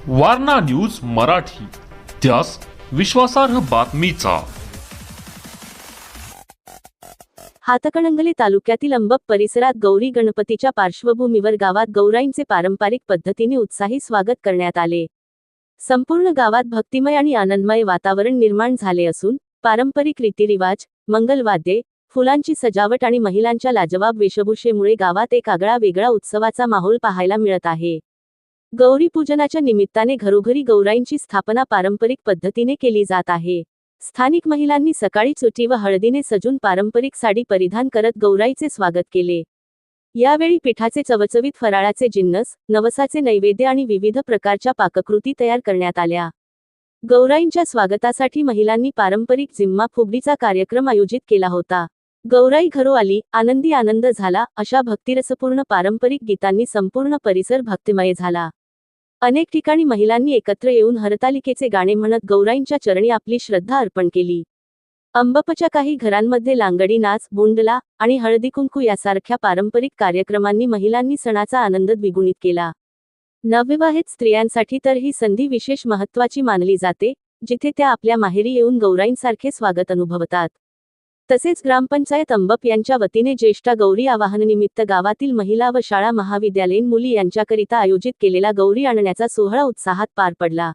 Warna news Marathi, त्यास विश्वासार्ह बातमीचा। हातकणंगले तालुक्यातील अंबप परिसरात गौरी गणपतीच्या पार्श्वभूमीवर गावात गौराईंचे पारंपरिक पद्धतीने उत्साही स्वागत करण्यात आले। संपूर्ण गावात भक्तिमय आणि आनंदमय वातावरण निर्माण झाले असून पारंपरिक रीतिरिवाज, मंगलवाद्ये, फुलांची सजावट आणि महिलांच्या लाजवाब वेशभूषेमुळे गावात एक आगळा वेगळा उत्सवाचा माहोल पाहायला मिळत आहे। गौरी पूजनाच्या निमित्ताने घरोघरी गौराईंची स्थापना पारंपरिक पद्धतीने केली जात आहे। स्थानिक महिलांनी सकाळी चुटी व हळदीने सजून पारंपरिक साडी परिधान करत गौराईचे स्वागत केले। यावेळी पिठाचे चवचवीत फराळाचे जिन्नस, नवसाचे नैवेद्य आणि विविध प्रकारच्या पाककृती तयार करण्यात आल्या। गौराईंच्या स्वागतासाठी महिलांनी पारंपरिक झिम्मा फुगडीचा कार्यक्रम आयोजित केला होता। गौराई घरो आली, आनंदी आनंद झाला, अशा भक्तिरसपूर्ण पारंपरिक गीतांनी संपूर्ण परिसर भक्तिमय झाला। अनेक ठिकाणी महिलांनी एकत्र येऊन हरतालिकेचे गाणे म्हणत गौराईंच्या चरणी आपली श्रद्धा अर्पण केली। अंबपच्या काही घरांमध्ये लांगडी नाच, बोंडला आणि हळदी कुंकू यासारख्या पारंपरिक कार्यक्रमांनी महिलांनी सणाचा आनंद द्विगुणित केला। नवविवाहित स्त्रियांसाठी तर ही संधी विशेष महत्त्वाची मानली जाते, जिथे त्या आपल्या माहेरी येऊन गौराईंसारखे स्वागत अनुभवतात। तसेच ग्रामपंचायत अंबप यांच्या वतीने ज्येष्ठ गौरी आवाहनानिमित्त गावातील महिला व शाळा महाविद्यालयीन मुली यांच्याकरिता आयोजित केलेला गौरी आणण्याचा सोहळा उत्साहात पार पडला।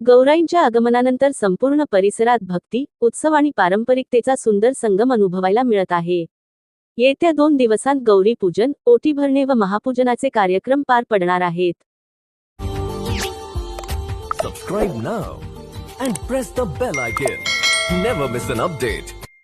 गौराईंच्या आगमनानंतर संपूर्ण परिसरात भक्ती, उत्सव आणि पारंपरिकतेचा सुंदर संगम अनुभवायला मिळत आहे। येत्या 2 दिवसांत गौरी पूजन, ओटी भरणे व महापूजनाचे कार्यक्रम पार पडणार आहेत। Subscribe now and press the bell icon. Never miss an update.